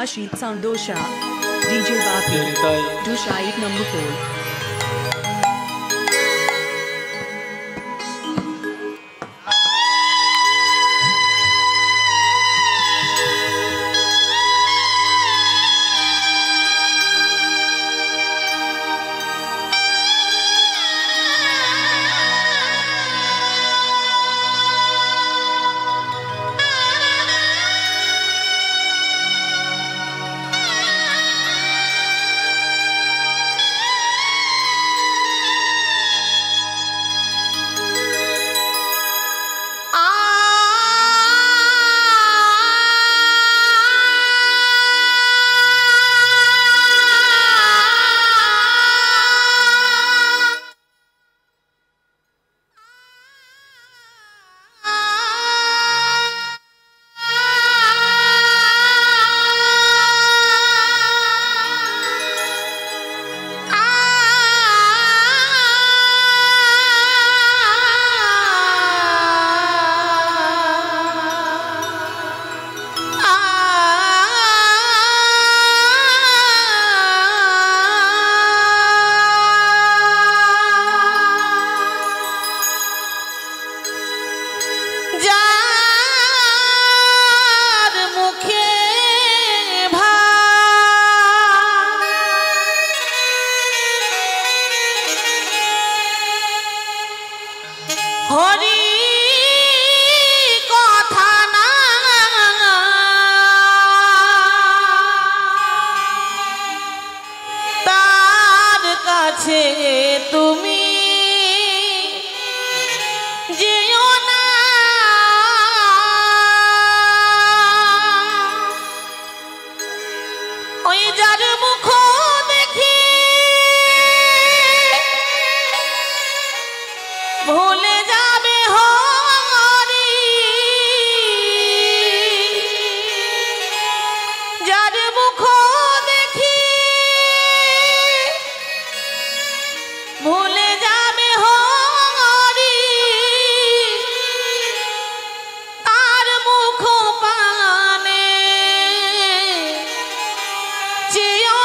Rashid Sandosha, DJ Bapi, Dushaid number 4. তুমি যেও না ওই যার মুখ দেখি ভুলে যাবে হরি যার মুখ দেখি ভুলে যাবে হরি তার মুখ পানে চেয়েও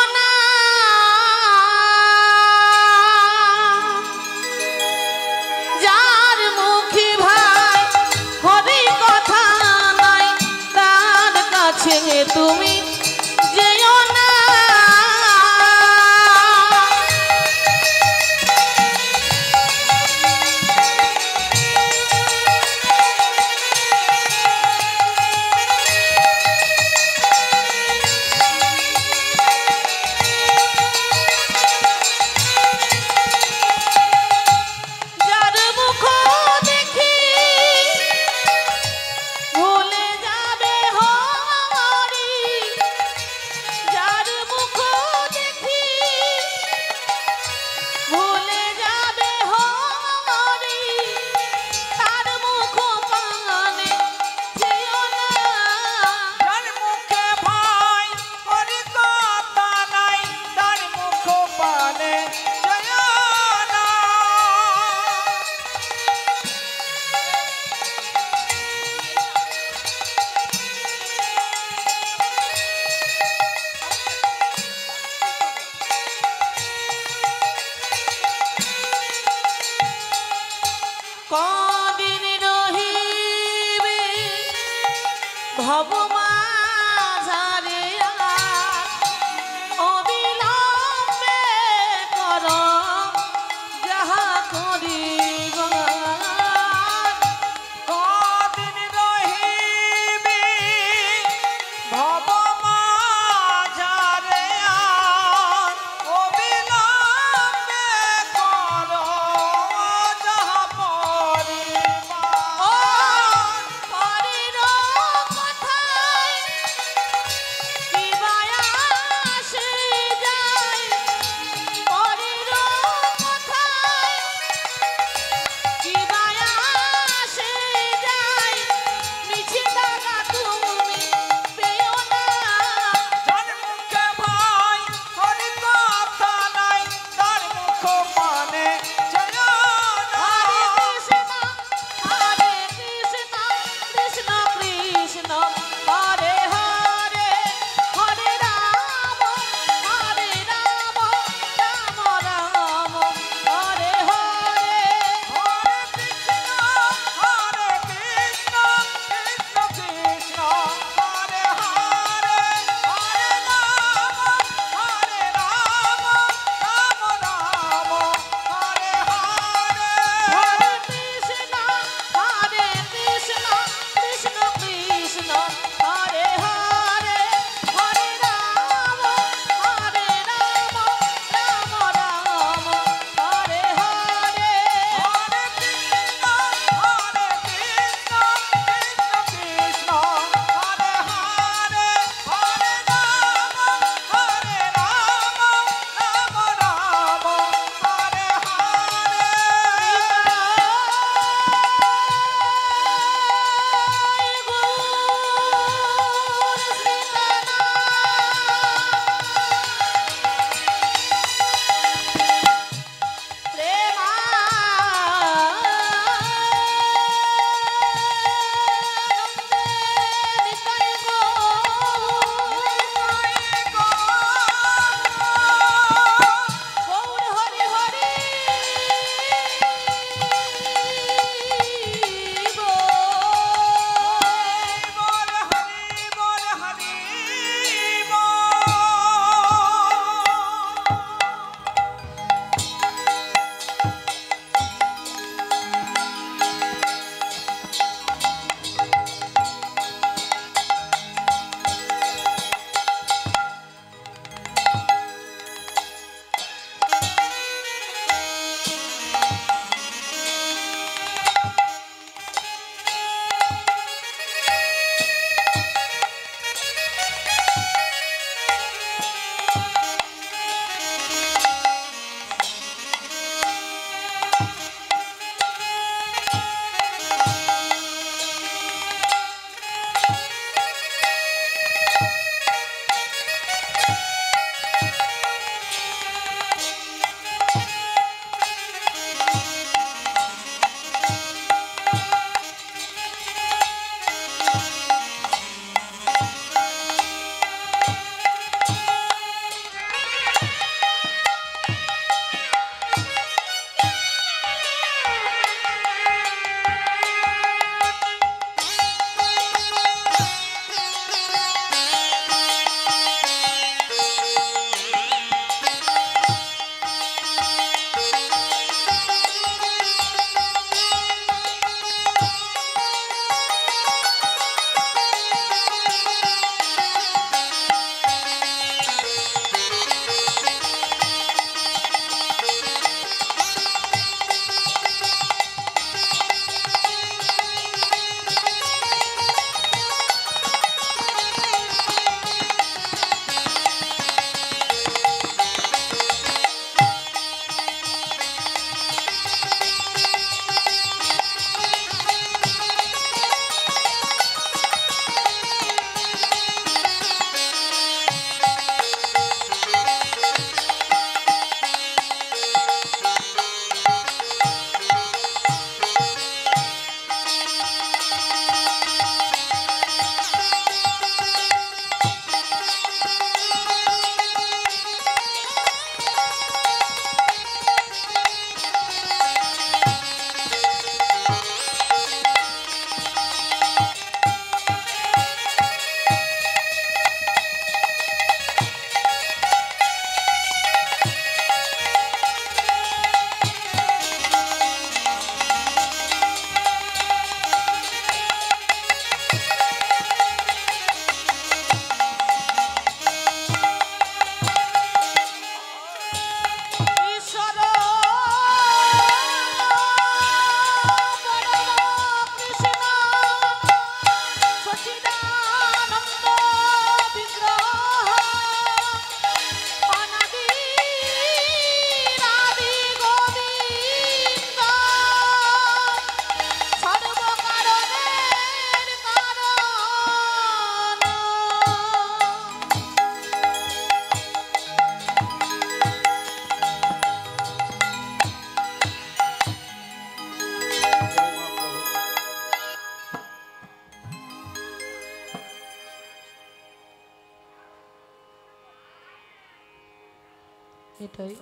এটাই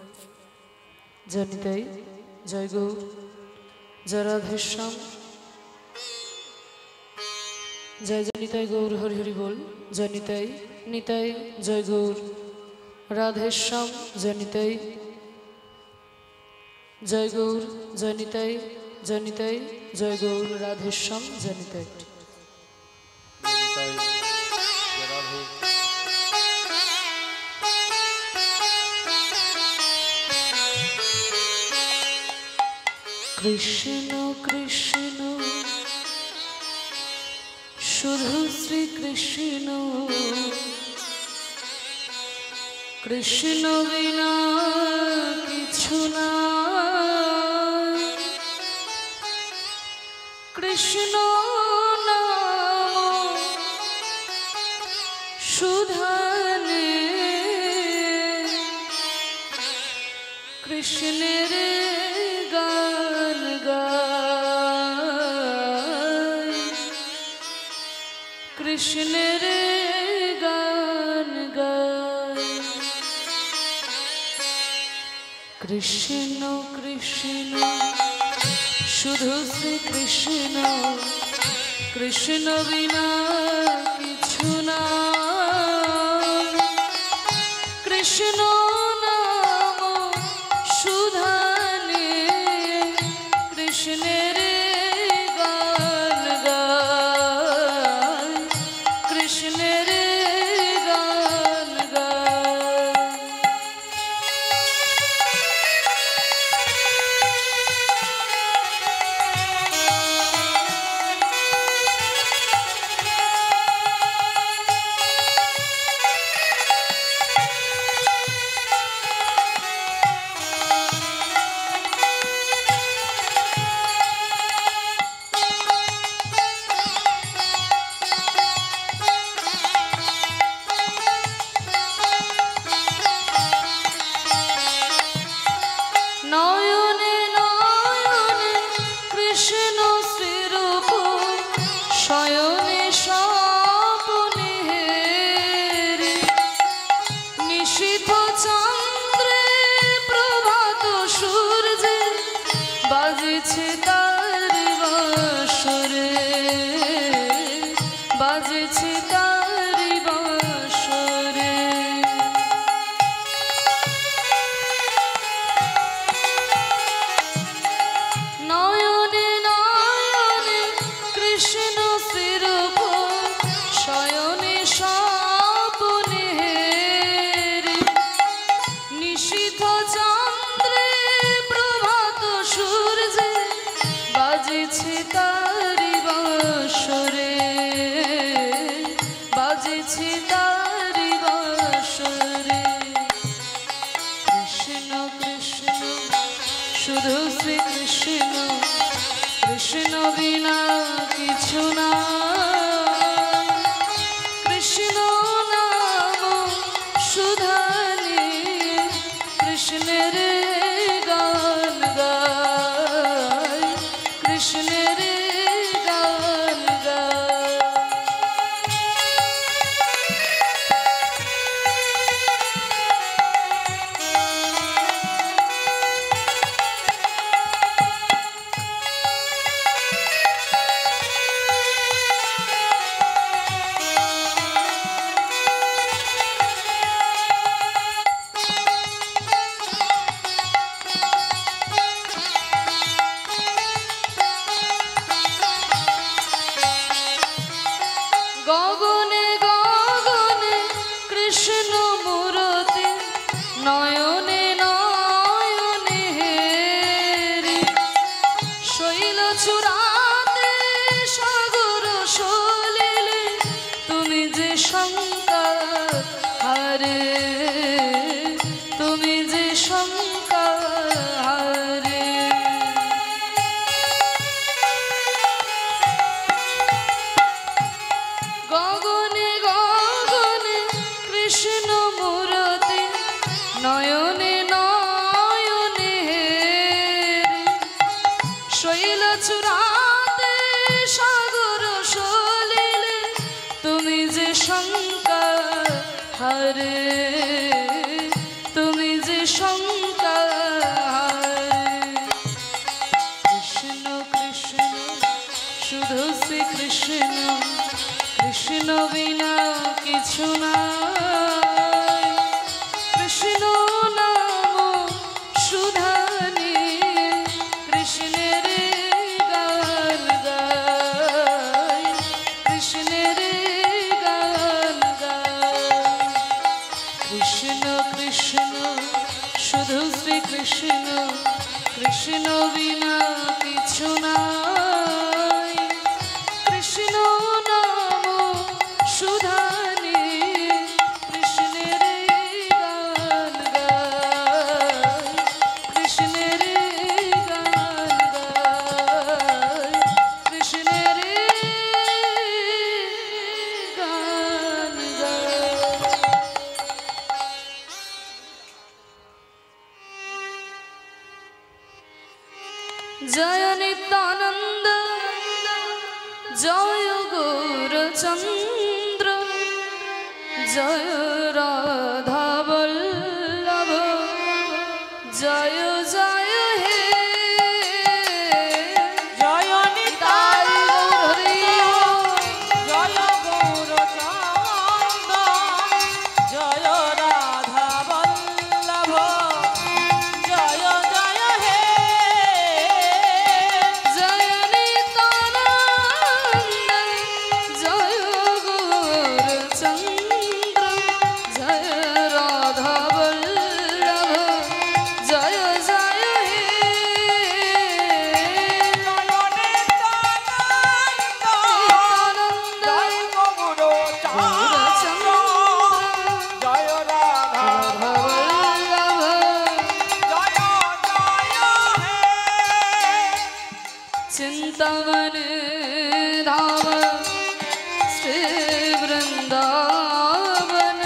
জনিতাই জয় গৌর জয় রাধেশ্যাম জয় জনিতাই গৌর হরি হরি বল জনিতাই নিতাই জয় গৌর রাধেশ্যাম জনিতাই জয় গৌর জনিতাই জনিতাই জয় গৌর রাধেশ্যাম জনিতাই কৃষ্ণ কৃষ্ণ শুধু শ্রী কৃষ্ণ কৃষ্ণ বিনা কিছু না কৃষ্ণ নাম সুধানে কৃষ্ণের গান গায় কৃষ্ণের গান গায় কৃষ্ণ কৃষ্ণ শুধু শ্রী কৃষ্ণ কৃষ্ণ বিনা কিছু না কৃষ্ণ নাম সুধানে কৃষ্ণের গান গায় কৃষ্ণের গান গায় নয়নে নয়নে কৃষ্ণ শ্রীরূপ শয়নে স্বপনে হেরি নিশীথ চন্দ্রে প্রভাত সূর্যে বাজেছে তার বাঁশরে বাজেছে তার বাঁশরে নয়নে নয়নে কৃষ্ণ শ্রীরূপ শয়নে স্বপনে হেরি নিশীথ চন্দ্রে প্রভাত সূর্যে বাজেছে তারি বাঁশরে বাজেছে তারি বাঁশরে কৃষ্ণ কৃষ্ণ শুধু শ্রী কৃষ্ণ কৃষ্ণ বিনা কিছু না কৃষ্ণ নাম সুধানে কৃষ্ণের গান গায় কৃষ্ণের গান গায় গগনে গগনে কৃষ্ণ মূরতি নয়নে নয়নে হেরি শৈল চূড়াতে সাগর সলিলে তুমি যে শঙ্কা হারে তুমি যে শঙ্কা হারে গগনে গগনে কৃষ্ণ মূরতি নয়নে নয়নে হেরি শৈল চূড়াতে সাগর সলিলে তুমি যে শঙ্কা হারে তুমি যে শঙ্কা কৃষ্ণ কৃষ্ণ শুধু শ্রীকৃষ্ণ কৃষ্ণ বিনা কিছু নাই কৃষ্ণ নাম সুধা নিয়ে কৃষ্ণের গান গায় কৃষ্ণের গান গায় কৃষ্ণের গান গায় জয় নিত্যানন্দ জয় গৌরচন্দ্র জয় রাধা বল্লভ জয় জয় হে জয় নিতাই হরি জয় গৌরচন্দ্র জয় রাধা বল্লভ জয় জয় হে জয় নিত্যানন্দ জয় গৌরচন্দ্র জয় রাধা বল্লভ জয় জয় হে নিত্যানন্দ গৌরচন্দ্র জয় রাধা রাধা বল্লভ चिंतामन धाम श्री वृंदावन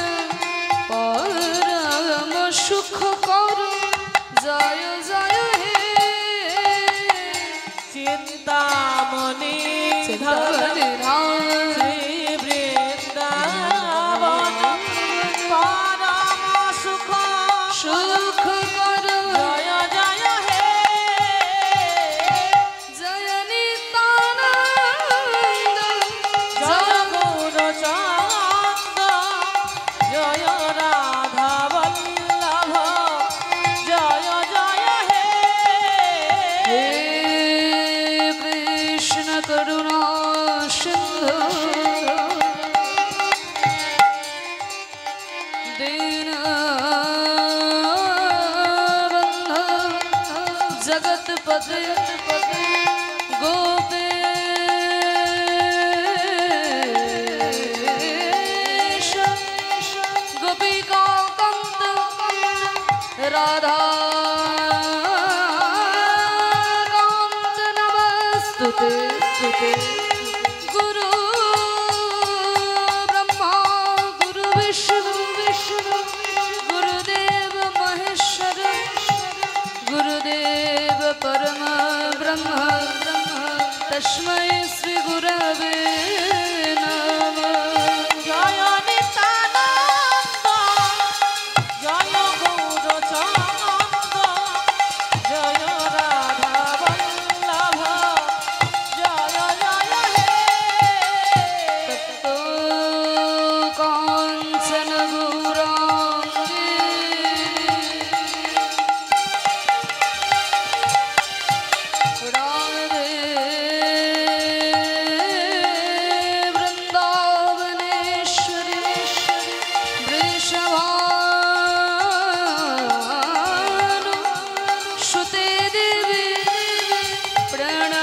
परम सुख कर जय जय हे চিন্তামণি चिंतामन धाम শ্রী বৃন্দাবন পরম সুখ सुख कर জয় জয় হে जय नित्यानंद জয় গৌরচন্দ্র জয় রাধা বল্লভ জয় জয় হে हे कृष्ण करुणा सिंधु दीनबंधु जगतपते गोपेश गोपिकान्त राधा कान्त नमस्तुते गुरु ब्रह्मा गुरु विष्णु गुरुदेव महेश्वर गुरुदेव परम ब्रह्म तस्मै श्री गुरवे नमः জয় নিত্যানন্দ জয় গৌরচন্দ্র জয় রাধা বল্লভ জয় জয় হে तप्तो काञ्चन गौराङ्गी राधे वृन्दावनेश्वरी वृषभानु श्रुते देवी प्रणमामि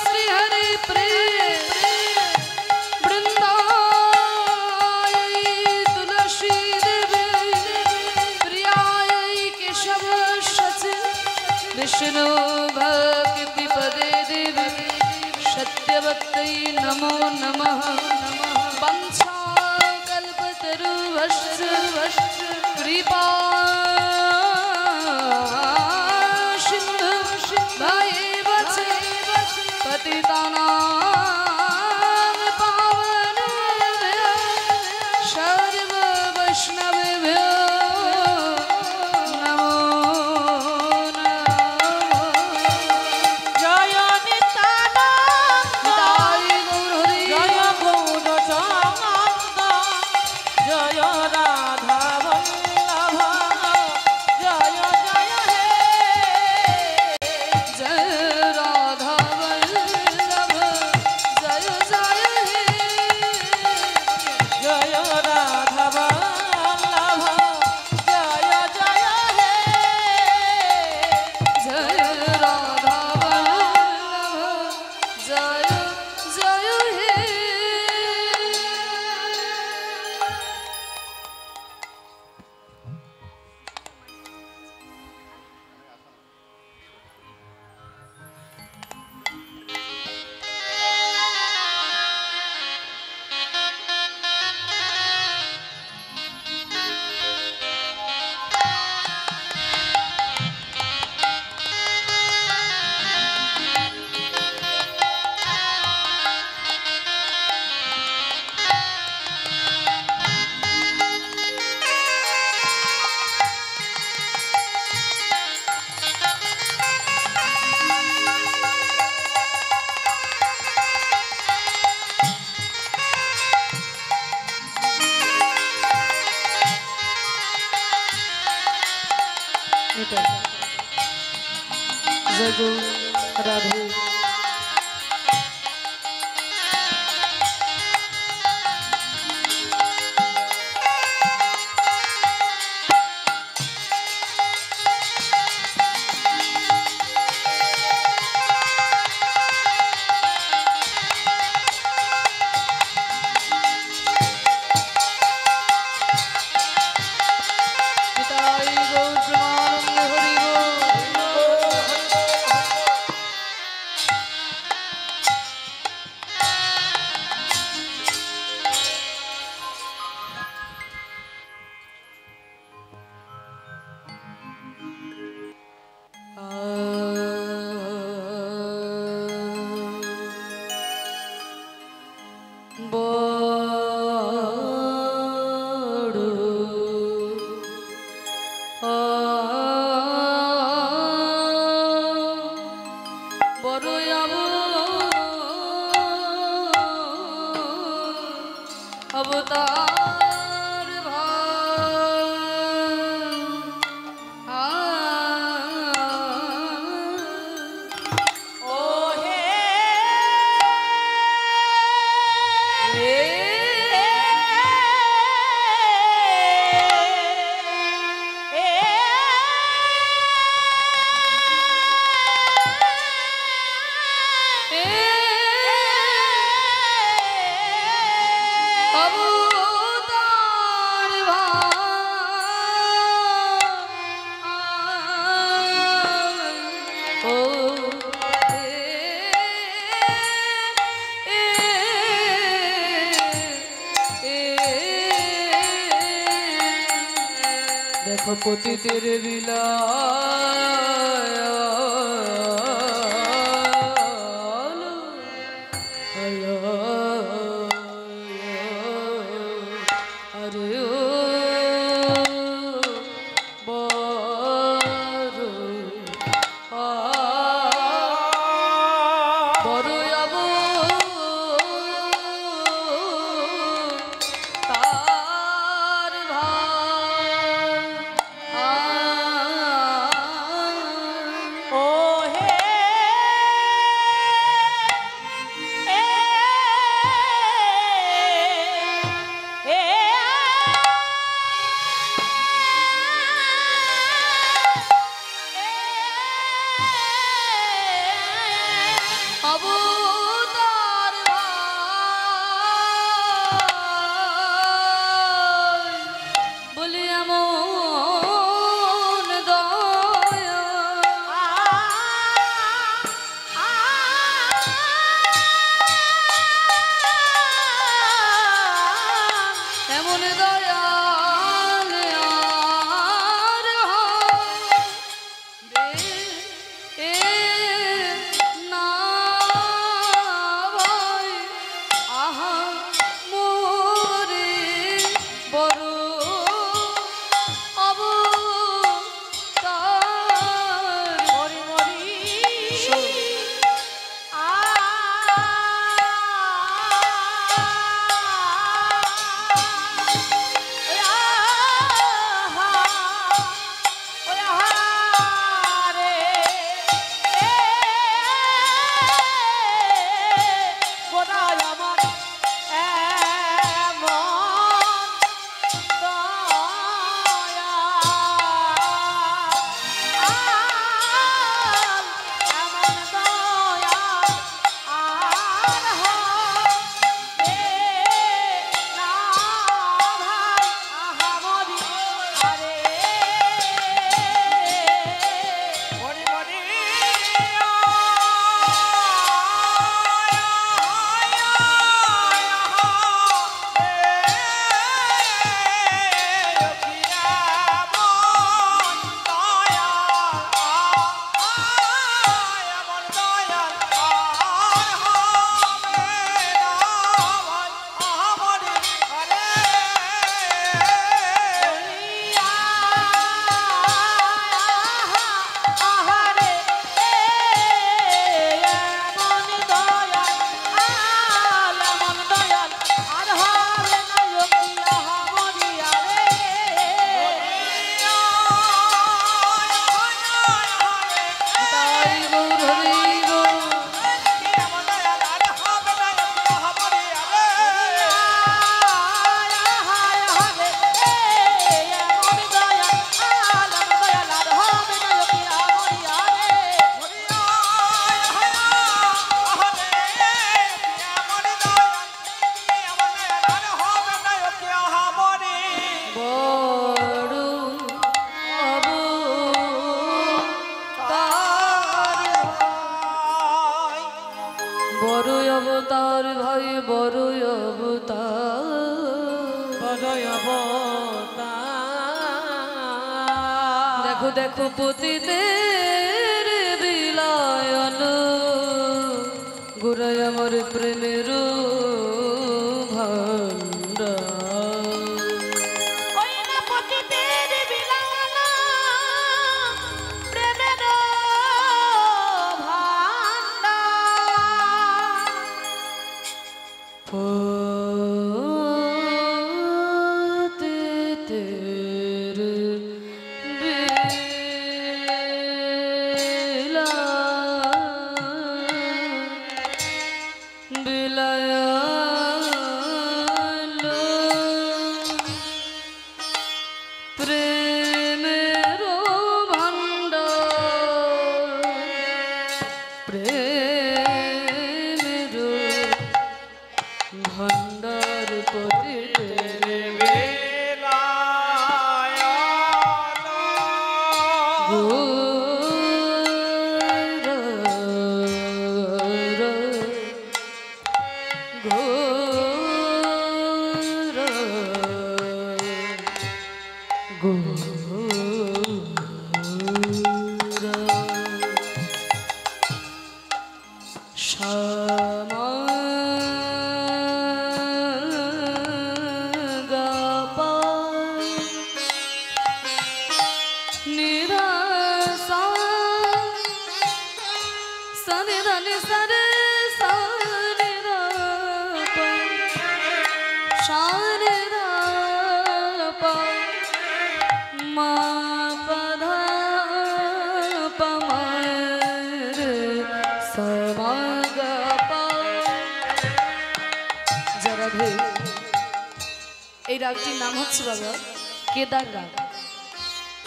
श्रीहरि वृन्दायै तुलसी देवी प्रियायै केशव शचि विष्णु भक्तिपदे देवी सत्यवत्यै नमो नमः वंशाकल्पतरुभश्च कृपा सिन्धु भयेव च पतितानां पावनेभ्यो सर्ववैष्णवेभ्यो नमो नमः জয় নিত্যানন্দ निताय गौर हरि জয় গৌর নিতাই জয় গৌর রাধে अवतार ओ हे देखो पति तेरे अरे ओ দেখো দেখো পতিতের বিলায়ন গোড়ায় আমার প্রেমের এই রাগটির নাম হচ্ছে বাবা কেদার রাগ।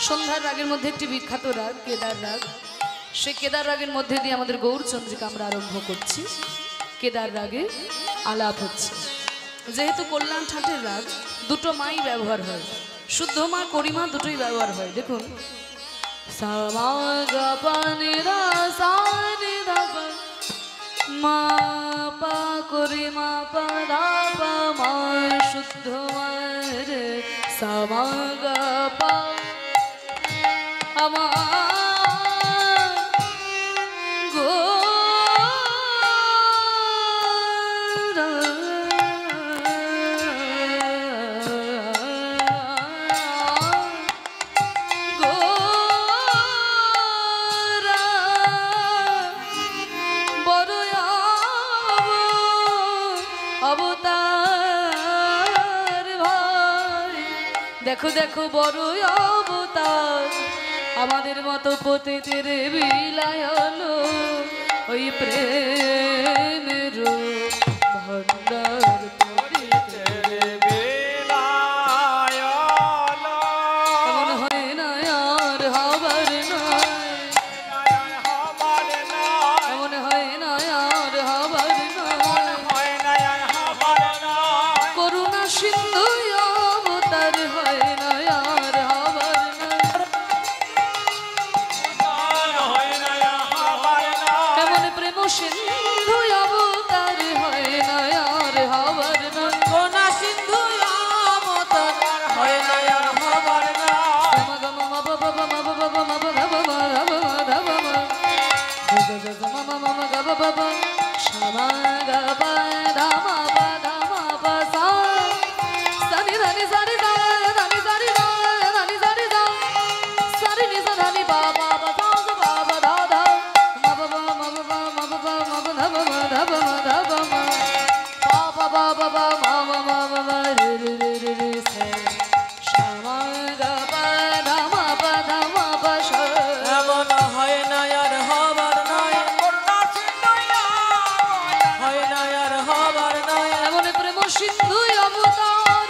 সন্ধ্যার রাগের মধ্যে একটি বিখ্যাত রাগ কেদার রাগ। সেই কেদার রাগের মধ্যে দিয়ে আমাদের গৌরচন্দ্রিকা আমরা আরম্ভ করছি। কেদার রাগে আলাপ হচ্ছে। যেহেতু কল্যাণ ঠাটের রাগ দুটো মাই ব্যবহার হয়, শুদ্ধ মা করিমা দুটোই ব্যবহার হয়। দেখুন মা পা করিমা পা ধা পা মা শুদ্ধ মার সামা গা পা আমার গো দেখো দেখো বড় অবতার আমাদের মতো পতিতের বিলায়ন ওই প্রেমের ভণ্ডার পতিতের বিলায়ন এমন হয় না আর হবার নয়, এমন হয় না আর হবার নয়, করুণা সিন্ধু অবতার হয় না আর হবার নয়, এমন প্রেম সিন্ধু অবতার হয় না আর হবার নয়, করুণা সিন্ধু অবতার হয় না আর হবার নয়। মা মা বাবা মা বাবা মা বাবা মা বাবা মা মা গা বাবা শ্যামা গা বা ধা মা বা ধা মা বা সা সানি ধানি সানি দা ধানি সানি দা ধানি সানি দা সানি নি সা ধানি বা বা বা ধা বা বা ধা ধা মা বাবা মা বাবা মা বাবা মা বা ধা বা ধা বা মা ধা বা মা বা বা বা বা মা মা মা মা রে রে রে রে রে সে শ্যামা গা বা ধা মা বা ধা মা বা সা এমন হয় না আর হবার নয়, হয় না আর হবার নয়, এমন প্রেম সিন্ধু অবতার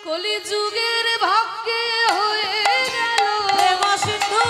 কলি যুগের ভাগ্যে হয়ে গেল প্রেম সিন্ধু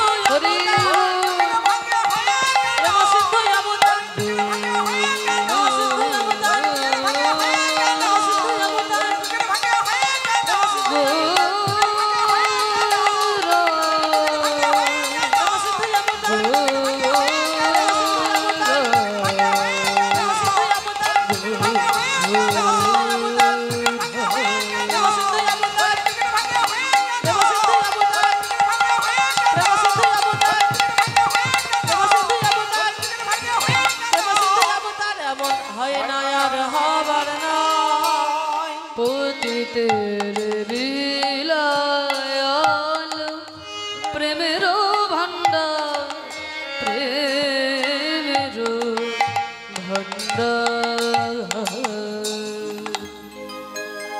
পতিতের বিলায়াল প্রেমের ভান্ডার প্রেমের ভান্ডার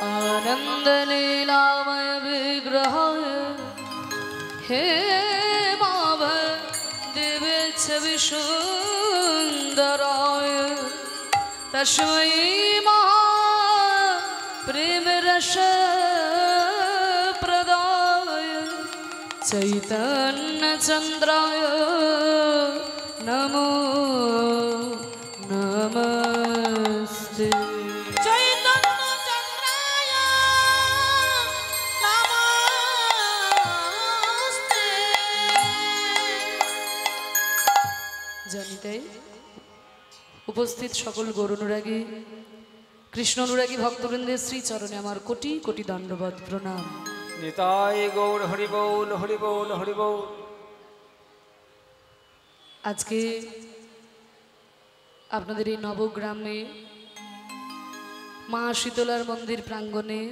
आनंद लीलामय विग्रह हे माव दिव्य छवि सुंदराय तस्मै महा प्रेम रस प्रदाय चैतन्य चंद्राय नमो नमस्ते জানিতে উপস্থিত সকল গৌরানুরাগী কৃষ্ণ অনুরাগী ভক্তবৃন্দের শ্রী চরণে আমার কোটি কোটি দণ্ডবৎ প্রণাম। নিতাই গৌর হরি বল হরি বল হরি বল। আজকে আপনাদের এই নবগ্রামে মা শীতলার মন্দির প্রাঙ্গণে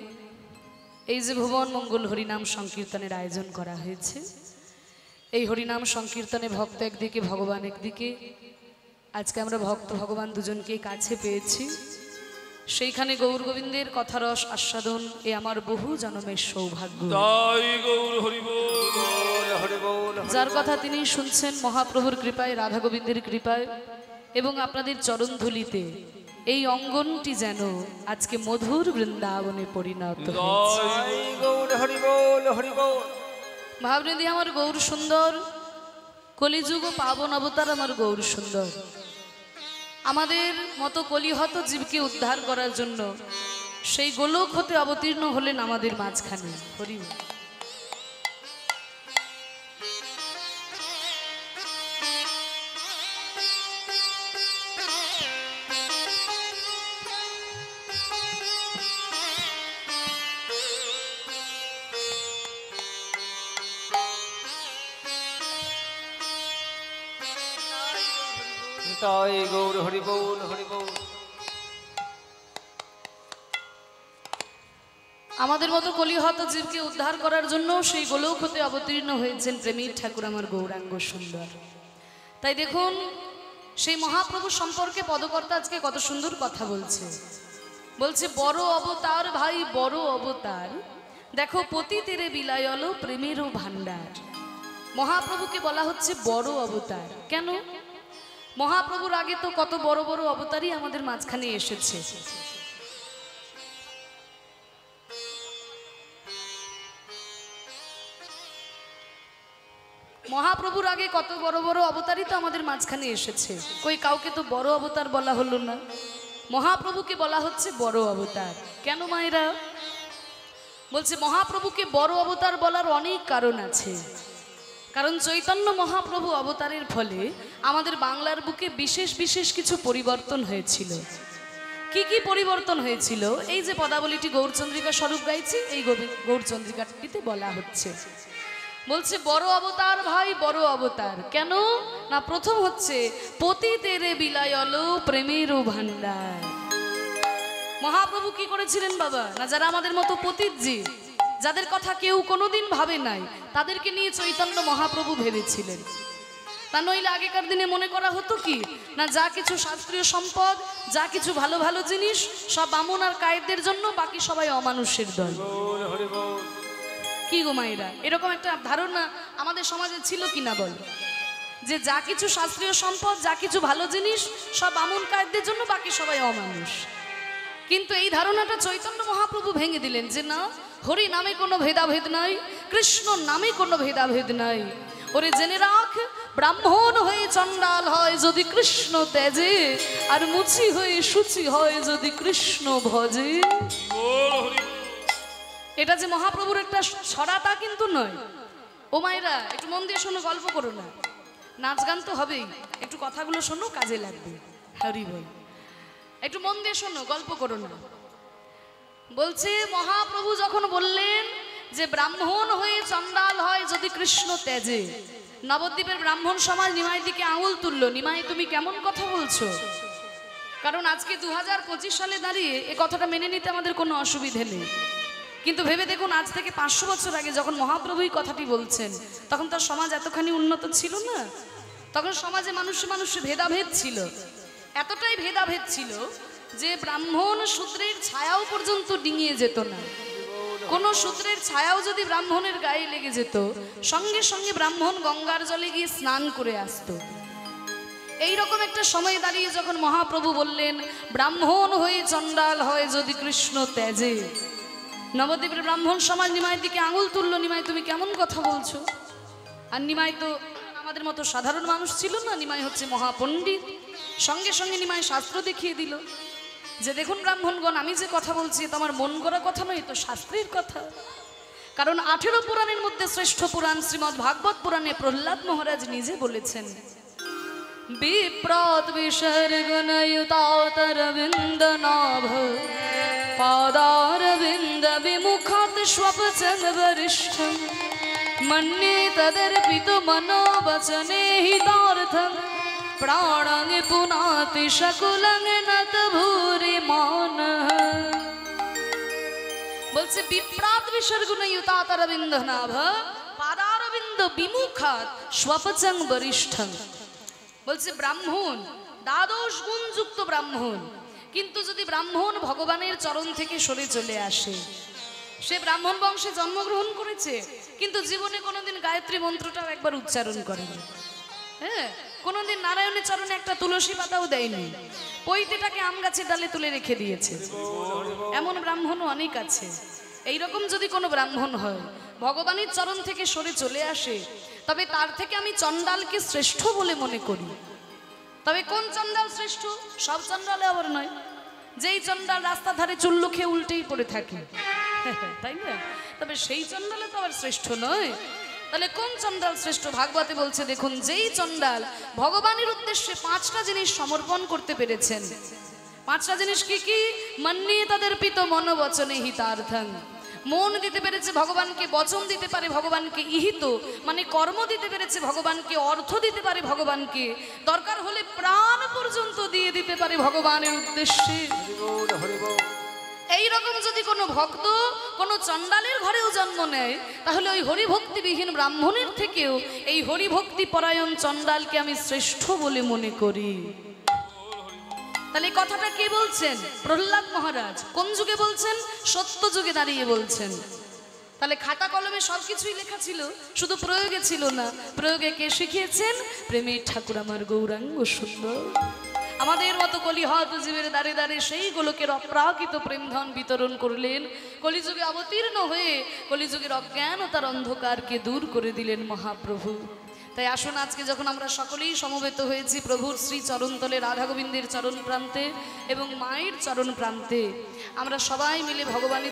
এই যে ভুবন মঙ্গল হরিনাম সংকীর্তনের আয়োজন করা হয়েছে, এই হরিনাম সংকীর্তনে ভক্ত একদিকে ভগবান একদিকে, আজকে আমরা ভক্ত ভগবান দুজনকে কাছে পেয়েছি। সেইখানে গৌর গোবিন্দের কথারস আস্বাদন এ আমার বহু জন্মের সৌভাগ্য। যার কথা তিনি শুনছেন মহাপ্রভুর কৃপায়, রাধা গোবিন্দের কৃপায় এবং আপনাদের চরণ ধুলিতে এই অঙ্গনটি যেন আজকে মধুর বৃন্দাবনে পরিণত হয়েছে। ভাবনিধি আমার গৌর সুন্দর, কলিযুগ পাবন অবতার আমার গৌর সুন্দর, আমাদের মতো কলিহত জীবকে উদ্ধার করার জন্য সেই গোলক হতে অবতীর্ণ হলেন আমাদের মাঝখানে। হরি নিতাই গৌর হরি বল হরি বল। আমাদের মতো কলিহত জীবকে উদ্ধার করার জন্য সেই গোলক হতে অবতীর্ণ হয়েছেন প্রেমীর ঠাকুর আমার গৌরাঙ্গ সুন্দর। তাই দেখুন সেই মহাপ্রভু সম্পর্কে পদকর্তা আজকে কত সুন্দর কথা বলছে। বলছে বড় অবতার ভাই বড় অবতার, দেখো পতি তেরে বিলায়ল প্রেমেরও ভান্ডার। মহাপ্রভুকে বলা হচ্ছে বড় অবতার। কেন? মহাপ্রভুর আগে তো কত বড় বড় অবতারই আমাদের মাঝখানে এসেছে। মহাপ্রভুর আগে কত বড় বড় অবতারই তো আমাদের মাঝখানে এসেছে, কই কাউকে তো বড় অবতার বলা হলো না। মহাপ্রভুকে বলা হচ্ছে বড় অবতার। কেন মায়েরা? বলছে মহাপ্রভুকে বড় অবতার বলার অনেক কারণ আছে। কারণ চৈতন্য মহাপ্রভু অবতারের ফলে আমাদের বাংলার বুকে বিশেষ বিশেষ কিছু পরিবর্তন হয়েছিল। কি কি পরিবর্তন হয়েছিল? এই যে পদাবলীটি গৌরচন্দ্রিকা স্বরূপ গাইছি, এই গৌরচন্দ্রিকাটিতে বলা হচ্ছে। বলছে বড় অবতার ভাই বড় অবতার। কেন না? প্রথম হচ্ছে পতি তেরে বিলায়ল প্রেমেরও ভান্ডার। মহাপ্রভু কি করেছিলেন বাবা? না যারা আমাদের মতো পতিতজি, যাদের কথা কেউ কোনোদিন ভাবে নাই, তাদেরকে নিয়ে চৈতন্য মহাপ্রভু ভেবেছিলেন। তা নইলে আগেকার দিনে মনে করা হতো কি না, যা কিছু শাস্ত্রীয় সম্পদ, যা কিছু ভালো ভালো জিনিস সব বামুন আর কায়েরদের জন্য, বাকি সবাই অমানুষের দল। কি গো মায়েরা, এরকম একটা ধারণা আমাদের সমাজে ছিল কিনা বল, যে যা কিছু শাস্ত্রীয় সম্পদ, যা কিছু ভালো জিনিস সব বামুন কায়েরদের জন্য, বাকি সবাই অমানুষ। কিন্তু এই ধারণাটা চৈতন্য মহাপ্রভু ভেঙে দিলেন যে না, হরি নামে কোনো ভেদাভেদ নাই, কৃষ্ণ নামে কোনো ভেদাভেদ নাই। ওরে জেনে রাখ, ব্রাহ্মণ হয়ে চণ্ডাল হয় যদি কৃষ্ণ তেজে, আর মুচি হয়ে শুচি হয় যদি কৃষ্ণ ভজে। এটা যে মহাপ্রভুর একটা ছড়াটা কিন্তু নয়। ও মায়েরা একটু মন দিয়ে শোনো, গল্প করো না, নাচ গান তো হবেই, একটু কথাগুলো শোনো, কাজে লাগবে। হরি বল, একটু মন দিয়ে শোনো, গল্প করো না। বলছে মহাপ্রভু যখন বললেন যে ব্রাহ্মণ হয়ে চণ্ডাল হয় যদি কৃষ্ণ তেজে, নবদ্বীপের ব্রাহ্মণ সমাজ নিমাই দিকে আঙুল তুললো। নিমাই তুমি কেমন কথা বলছো? কারণ আজকে 2025 সালে দাঁড়িয়ে এ কথাটা মেনে নিতে আমাদের কোনো অসুবিধে নেই, কিন্তু ভেবে দেখুন আজ থেকে 500 বছর আগে যখন মহাপ্রভুই কথাটি বলছেন তখন তার সমাজ এতখানি উন্নত ছিল না। তখন সমাজে মানুষে মানুষে ভেদাভেদ ছিল, এতটাই ভেদাভেদ ছিল যে ব্রাহ্মণ শূদ্রের ছায়াও পর্যন্ত ডিঙিয়ে যেত না। কোনো শূদ্রের ছায়াও যদি ব্রাহ্মণের গায়ে লেগে যেত সঙ্গে সঙ্গে ব্রাহ্মণ গঙ্গার জলে গিয়ে স্নান করে আসতো। এইরকম একটা সময় দাঁড়িয়ে যখন মহাপ্রভু বললেন ব্রাহ্মণ হয়ে চণ্ডাল হয় যদি কৃষ্ণ ত্যাজে, নবদ্বীপের ব্রাহ্মণ সমাজ নিমাইয়ের দিকে আঙুল তুললো, নিমাই তুমি কেমন কথা বলছো? আর নিমাই তো আমাদের মতো সাধারণ মানুষ ছিল না, নিমাই হচ্ছে মহাপণ্ডিত। সঙ্গে সঙ্গে নিমাই শাস্ত্র দেখিয়ে দিল যে দেখুন ব্রাহ্মণগণ, আমি যে কথা বলছি তো আমার মন গড়া কথা নয়, তো শাস্ত্রের কথা। কারণ 18 পুরাণের মধ্যে শ্রেষ্ঠ পুরাণ শ্রীমদ্ ভাগবত পুরাণে প্রহ্লাদ মহারাজ নিজে বলেছেন বিপ্রত বিসর্গনয়ুতাতরবিন্দ নাভ পাদারবিন্দ বিমুখাত স্বপচন বরিষ্ঠম মন্যে তদর্পিত মনোবচনে হিতার্থম প্রাণং পুনাতি শকুলং নত ভূরি মান। বলছে বিপ্রাত বিসর্গনয়ুতাতরবিন্দ নাভ পাদারবিন্দ বিমুখাত স্বপচন বরিষ্ঠম। বলছে ব্রাহ্মণ দ্বাদশ গুণযুক্ত ব্রাহ্মণ, কিন্তু যদি ব্রাহ্মণ ভগবানের চরণ থেকে সরে চলে আসে, সে ব্রাহ্মণ বংশে জন্মগ্রহণ করেছে কিন্তু জীবনে কোনোদিন গায়ত্রী মন্ত্রটাও একবার উচ্চারণ করেনি, হ্যাঁ, কোনোদিন নারায়ণের চরণে একটা তুলসী পাতাও দেয়নি, পৈতেটাকে আম গাছের ডালে তুলে রেখে দিয়েছে, এমন ব্রাহ্মণও অনেক আছে। এইরকম যদি কোনো ব্রাহ্মণ হয় ভগবানের চরণ থেকে সরে চলে আসে, তবে তার থেকে আমি চণ্ডালকে শ্রেষ্ঠ বলে মনে করি। তবে কোন চণ্ডাল শ্রেষ্ঠ? সব চণ্ডালে আবার নয়, যেই চণ্ডাল রাস্তার ধারে চুল্লু খেয়ে উল্টেই পড়ে থাকে, তাই না? তবে সেই চণ্ডালে তো আবার শ্রেষ্ঠ নয়। তাহলে কোন চণ্ডাল শ্রেষ্ঠ? ভাগবতে বলছে দেখুন, যেই চণ্ডাল ভগবানের উদ্দেশ্যে 5টা জিনিস সমর্পণ করতে পেরেছেন। 5টা জিনিস কি কি? মন্যে তদর্পিত মনোবচনে হিতার্থং, মন দিতে পেরেছে ভগবানকে, বচন দিতে পারে ভগবানকে, ইহিত মানে কর্ম দিতে পেরেছে ভগবানকে, অর্থ দিতে পারে ভগবানকে, দরকার হলে প্রাণ পর্যন্ত দিয়ে দিতে পারে ভগবানের উদ্দেশ্যে। এইরকম যদি কোনো ভক্ত কোনো চণ্ডালের ঘরেও জন্ম নেয়, তাহলে ওই হরিভক্তিবিহীন ব্রাহ্মণের থেকেও এই হরিভক্তি পরায়ণ চণ্ডালকে আমি শ্রেষ্ঠ বলে মনে করি। তাহলে এই কথাটা কে বলছেন? প্রহ্লাদ মহারাজ। কোন যুগে বলছেন? সত্য যুগে দাঁড়িয়ে বলছেন। তাহলে খাতা কলমে সবকিছুই লেখা ছিল, শুধু প্রয়োগে ছিল না। প্রয়োগে কে শিখিয়েছেন? প্রেমের ঠাকুর আমার গৌরাঙ্গ সুন্দর। আমাদের মতো কলিহত জীবের দ্বারে দ্বারে সেই গোলকের অপ্রাকৃত প্রেমধন বিতরণ করলেন। কলিযুগে অবতীর্ণ হয়ে কলিযুগের অজ্ঞানতার অন্ধকারকে দূর করে দিলেন মহাপ্রভু। তাই আসুন আজকে যখন আমরা সকলেই সমবেত হয়েছি প্রভুর শ্রী চরণতলে, রাধা গোবিন্দের চরণ প্রান্তে এবং মায়ের চরণ প্রান্তে, আমরা সবাই মিলে ভগবানের